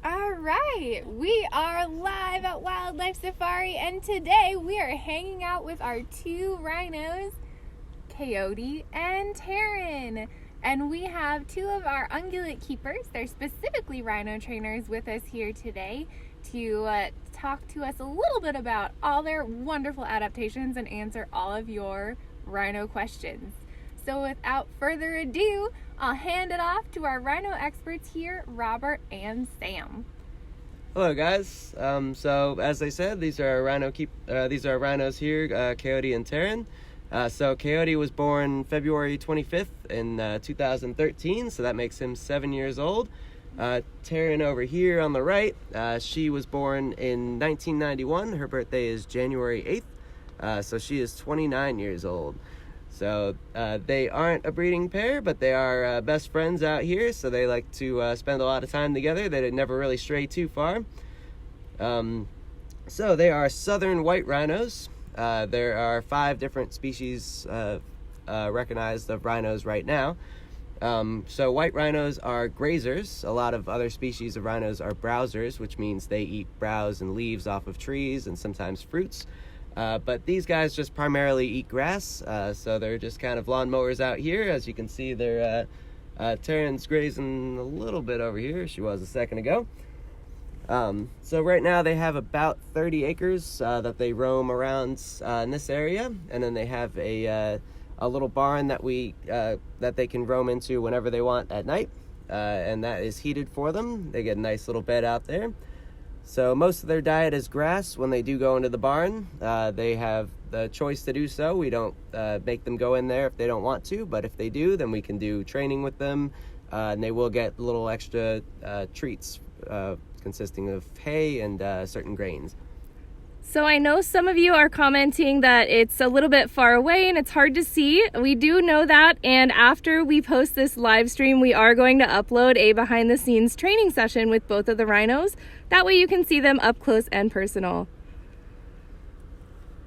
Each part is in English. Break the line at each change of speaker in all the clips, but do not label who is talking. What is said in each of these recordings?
All right, we are live at Wildlife Safari, and today we are hanging out with our two rhinos, Coyote and Taryn. And we have two of our ungulate keepers, they're specifically rhino trainers, with us here today to talk to us a little bit about all their wonderful adaptations and answer all of your rhino questions. So without further ado, I'll hand it off to our rhino experts here, Robert and Sam.
Hello, guys. So as I said, these are our rhinos here, Coyote and Taryn. So Coyote was born February 25th in 2013, so that makes him 7 years old. Taryn over here on the right, she was born in 1991. Her birthday is January 8th, so she is 29 years old. So they aren't a breeding pair, but they are best friends out here, so they like to spend a lot of time together. They never really stray too far. So they are Southern White Rhinos. There are 5 different species recognized of rhinos right now. So white rhinos are grazers. A lot of other species of rhinos are browsers, which means they eat browse and leaves off of trees and sometimes fruits. But these guys just primarily eat grass, so they're just kind of lawnmowers out here. As you can see, Taryn's grazing a little bit over here. She was a second ago. So right now they have about 30 acres that they roam around in this area, and then they have a little barn that they can roam into whenever they want at night, and that is heated for them. They get a nice little bed out there. So most of their diet is grass. When they do go into the barn, they have the choice to do so. We don't make them go in there if they don't want to, but if they do, then we can do training with them, and they will get little extra treats consisting of hay and certain grains.
So I know some of you are commenting that it's a little bit far away and it's hard to see. We do know that, and after we post this live stream, we are going to upload a behind the scenes training session with both of the rhinos. That way you can see them up close and personal.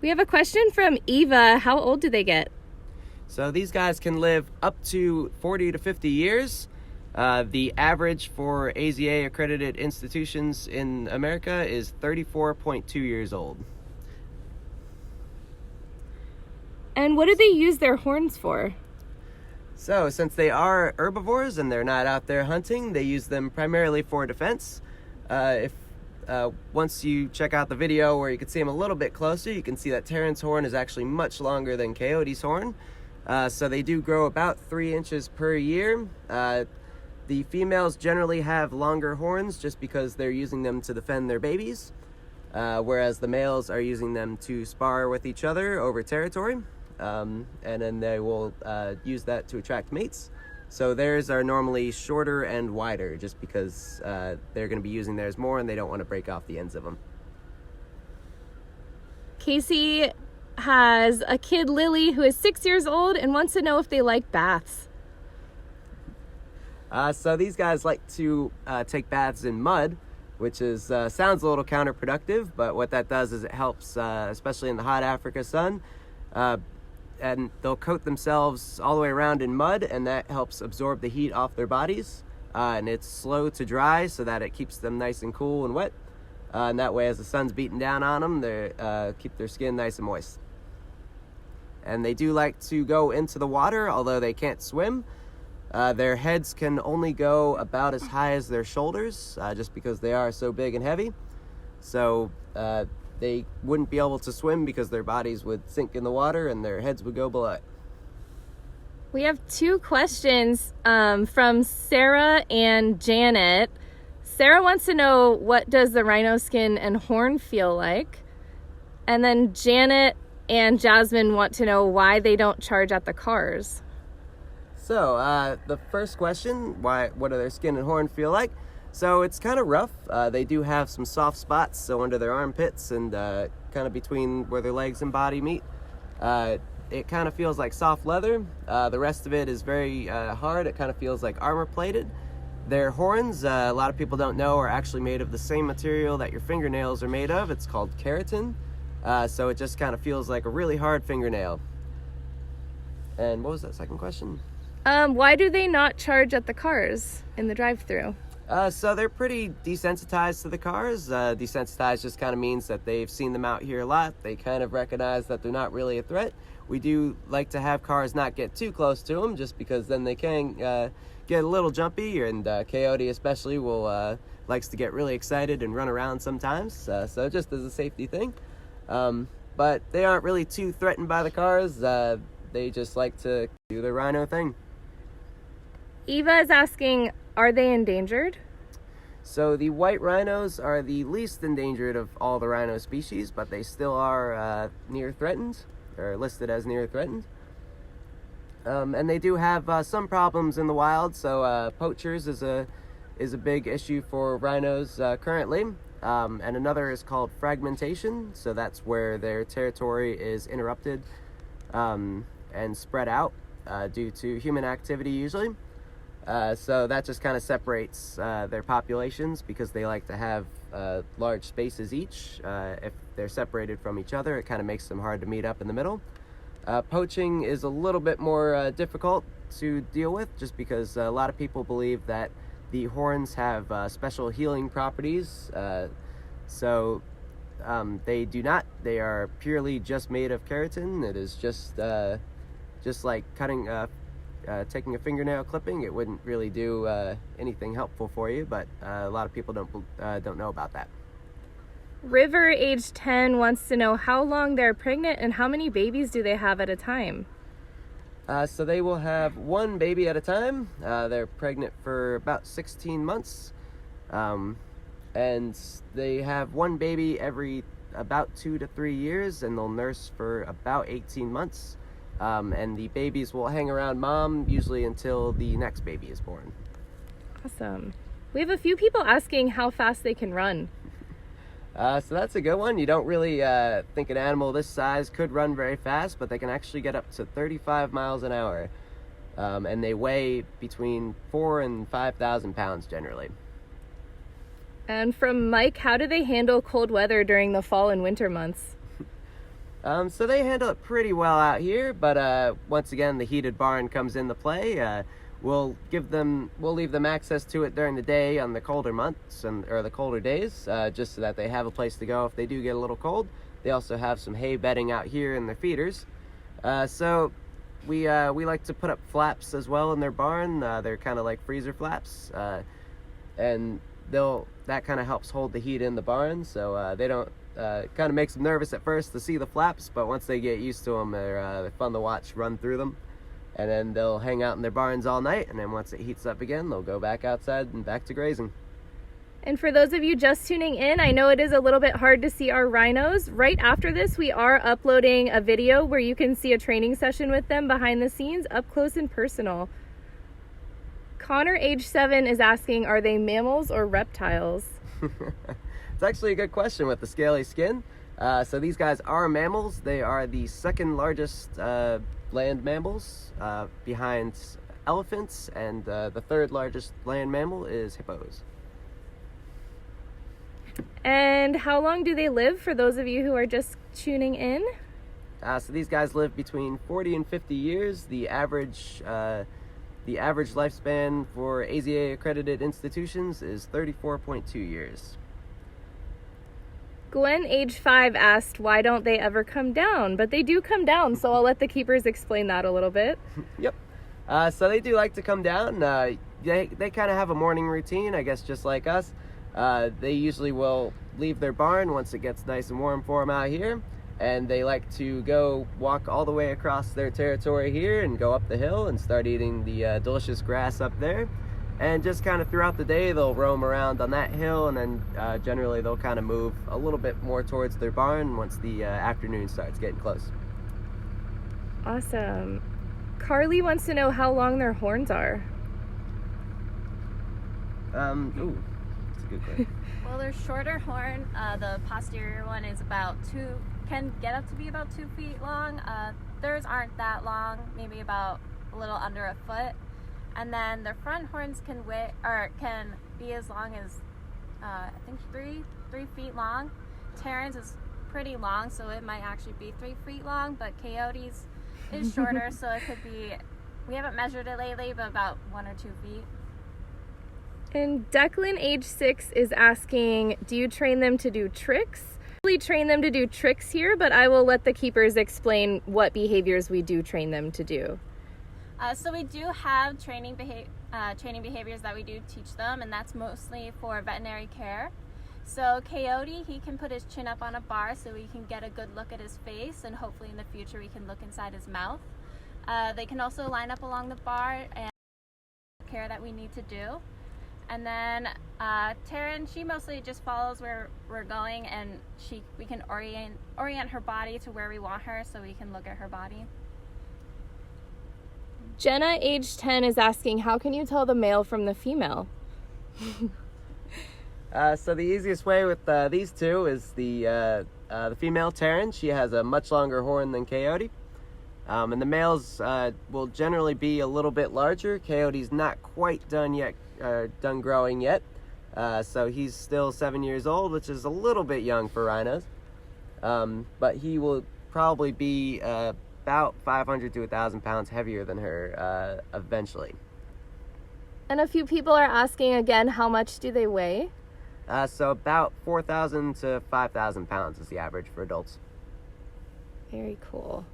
We have a question from Eva. How old do they get?
So these guys can live up to 40 to 50 years. The average for AZA accredited institutions in America is 34.2 years old.
And what do they use their horns for?
So since they are herbivores and they're not out there hunting, they use them primarily for defense. Once you check out the video where you can see them a little bit closer, you can see that Taryn's horn is actually much longer than Coyote's horn. So they do grow about 3 inches per year. The females generally have longer horns just because they're using them to defend their babies, whereas the males are using them to spar with each other over territory, and then they will use that to attract mates. So theirs are normally shorter and wider just because they're going to be using theirs more and they don't want to break off the ends of them.
Casey has a kid, Lily, who is 6 years old and wants to know if they like baths.
So these guys like to take baths in mud, which is sounds a little counterproductive, but what that does is it helps, especially in the hot Africa sun, and they'll coat themselves all the way around in mud, and that helps absorb the heat off their bodies, and it's slow to dry so that it keeps them nice and cool and wet, and that way as the sun's beating down on them, they keep their skin nice and moist. And they do like to go into the water, although they can't swim. Their heads can only go about as high as their shoulders, just because they are so big and heavy. So they wouldn't be able to swim because their bodies would sink in the water and their heads would go below it.
We have 2 questions from Sarah and Janet. Sarah wants to know, what does the rhino skin and horn feel like? And then Janet and Jasmine want to know why they don't charge at the cars.
So, the first question, what do their skin and horn feel like? So it's kind of rough. They do have some soft spots, so under their armpits and kind of between where their legs and body meet. It kind of feels like soft leather. The rest of it is very hard. It kind of feels like armor plated. Their horns, a lot of people don't know, are actually made of the same material that your fingernails are made of. It's called keratin. So it just kind of feels like a really hard fingernail. And what was that second question?
Why do they not charge at the cars in the drive-thru?
So they're pretty desensitized to the cars. Desensitized just kind of means that they've seen them out here a lot. They kind of recognize that they're not really a threat. We do like to have cars not get too close to them, just because then they can get a little jumpy, and Coyote especially will likes to get really excited and run around sometimes. So just as a safety thing. But they aren't really too threatened by the cars. They just like to do their rhino thing.
Eva is asking, are they endangered?
So the white rhinos are the least endangered of all the rhino species, but they still are near threatened, or listed as near threatened. And they do have some problems in the wild, so poachers is a big issue for rhinos currently. And another is called fragmentation, so that's where their territory is interrupted and spread out due to human activity usually. So that just kind of separates their populations, because they like to have large spaces each. If they're separated from each other, it kind of makes them hard to meet up in the middle. Poaching is a little bit more difficult to deal with, just because a lot of people believe that the horns have special healing properties. So they do not. They are purely just made of keratin. It is just like cutting, taking a fingernail clipping. It wouldn't really do anything helpful for you, but a lot of people don't know about that.
River, age 10, wants to know how long they're pregnant and how many babies do they have at a time?
So they will have one baby at a time. They're pregnant for about 16 months. And they have one baby every about 2 to 3 years, and they'll nurse for about 18 months. And the babies will hang around mom usually until the next baby is born.
Awesome. We have a few people asking how fast they can run.
So that's a good one. You don't really think an animal this size could run very fast, but they can actually get up to 35 miles an hour. And they weigh between 4,000 and 5,000 pounds generally.
And from Mike, how do they handle cold weather during the fall and winter months?
So they handle it pretty well out here, but once again, the heated barn comes into play. We'll leave them access to it during the day on the colder months or the colder days, just so that they have a place to go if they do get a little cold. They also have some hay bedding out here in their feeders. So we like to put up flaps as well in their barn. They're kind of like freezer flaps, and that kind of helps hold the heat in the barn. So they don't. Kind of makes them nervous at first to see the flaps, but once they get used to them, they're fun to watch run through them. And then they'll hang out in their barns all night, and then once it heats up again, they'll go back outside and back to grazing.
And for those of you just tuning in, I know it is a little bit hard to see our rhinos. Right after this, we are uploading a video where you can see a training session with them behind the scenes, up close and personal. Connor, age 7, is asking, are they mammals or reptiles?
It's actually a good question with the scaly skin. So these guys are mammals. They are the second largest land mammals behind elephants, and the third largest land mammal is hippos.
And how long do they live, for those of you who are just tuning in?
So these guys live between 40 and 50 years. The average lifespan for AZA accredited institutions is 34.2 years.
Gwen, age 5, asked, why don't they ever come down? But they do come down, so I'll let the keepers explain that a little bit.
Yep. So they do like to come down. They kind of have a morning routine, I guess, just like us. They usually will leave their barn once it gets nice and warm for them out here, and they like to go walk all the way across their territory here and go up the hill and start eating the delicious grass up there. And just kind of throughout the day, they'll roam around on that hill, and then generally they'll kind of move a little bit more towards their barn once the afternoon starts getting close.
Awesome. Carly wants to know how long their horns are.
That's a good question.
Well, their shorter horn, the posterior one is can get up to be about 2 feet long. Theirs aren't that long, maybe about a little under a foot. And then their front horns can be as long as I think 3 feet long. Terran's is pretty long, so it might actually be 3 feet long, but Coyote's is shorter, so it could be, we haven't measured it lately, but about 1 or 2 feet.
And Declan, age 6, is asking, do you train them to do tricks? We train them to do tricks here, but I will let the keepers explain what behaviors we do train them to do.
So we do have training behaviors that we do teach them, and that's mostly for veterinary care. So Coyote, he can put his chin up on a bar so we can get a good look at his face, and hopefully in the future we can look inside his mouth. They can also line up along the bar and care that we need to do. And then Taryn, she mostly just follows where we're going, and we can orient her body to where we want her so we can look at her body.
Jenna, age 10, is asking, how can you tell the male from the female?
So the easiest way with these two is the female Terran. She has a much longer horn than Coyote. And the males will generally be a little bit larger. Coyote's not quite done growing yet. So he's still 7 years old, which is a little bit young for rhinos. But he will probably be about 500 to 1,000 pounds heavier than her eventually.
And a few people are asking again, how much do they weigh?
So about 4,000 to 5,000 pounds is the average for adults.
Very cool.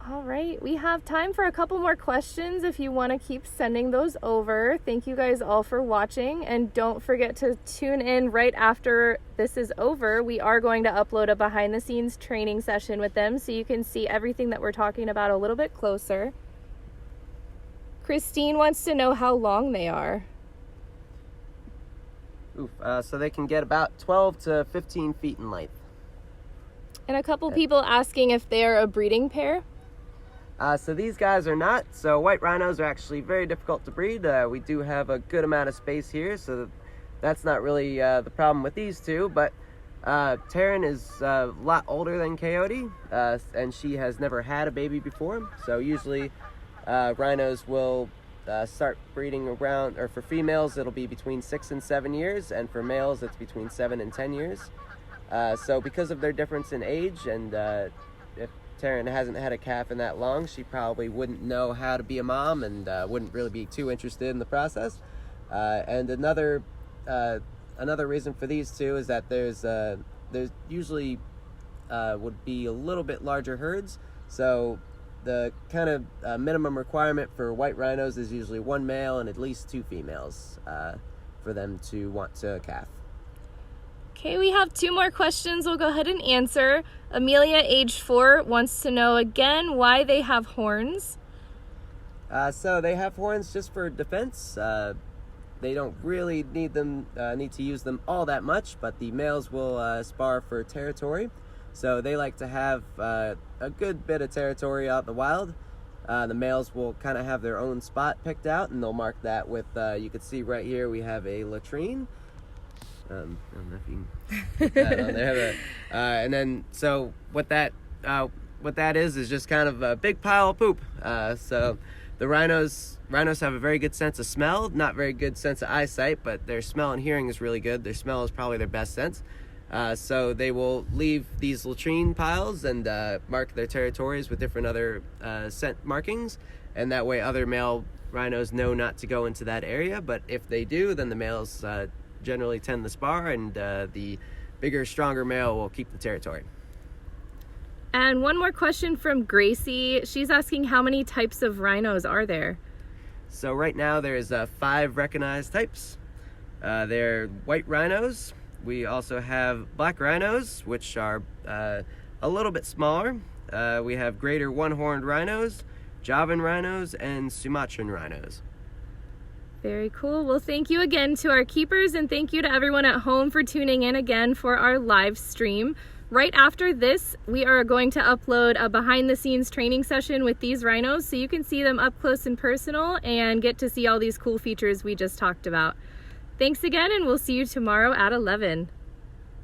All right, we have time for a couple more questions if you want to keep sending those over. Thank you guys all for watching, and don't forget to tune in right after this is over. We are going to upload a behind-the-scenes training session with them so you can see everything that we're talking about a little bit closer. Christine wants to know how long they are.
So they can get about 12 to 15 feet in length.
And a couple people asking if they're a breeding pair.
So these guys are not. So white rhinos are actually very difficult to breed. We do have a good amount of space here, so that's not really the problem with these two. But Taryn is a lot older than Coyote, and she has never had a baby before. So usually rhinos will start breeding around, or for females it'll be between 6 and 7 years, and for males it's between 7 and 10 years. So because of their difference in age, and if Taryn hasn't had a calf in that long, she probably wouldn't know how to be a mom and wouldn't really be too interested in the process. And another reason for these two is that there's usually would be a little bit larger herds. So the kind of minimum requirement for white rhinos is usually 1 male and at least 2 females for them to want to calf.
Okay, we have 2 more questions we'll go ahead and answer. Amelia, age 4, wants to know again why they have horns.
So they have horns just for defense. They don't really need to use them all that much, but the males will spar for territory. So they like to have a good bit of territory out in the wild. The males will kind of have their own spot picked out, and they'll mark that with, you can see right here, we have a latrine. I don't know if you can put that on there, but, and then so what that is just kind of a big pile of poop. So the rhinos have a very good sense of smell, not very good sense of eyesight, but their smell and hearing is really good. Their smell is probably their best sense. So they will leave these latrine piles and mark their territories with different other scent markings, and that way other male rhinos know not to go into that area. But if they do, then the males generally tend to spar, and the bigger, stronger male will keep the territory.
And one more question from Gracie. She's asking, how many types of rhinos are there?
So right now there's 5 recognized types. They're white rhinos. We also have black rhinos, which are a little bit smaller. We have greater one-horned rhinos, Javan rhinos, and Sumatran rhinos.
Very cool. Well, thank you again to our keepers, and thank you to everyone at home for tuning in again for our live stream. Right after this, we are going to upload a behind-the-scenes training session with these rhinos so you can see them up close and personal and get to see all these cool features we just talked about. Thanks again, and we'll see you tomorrow at 11.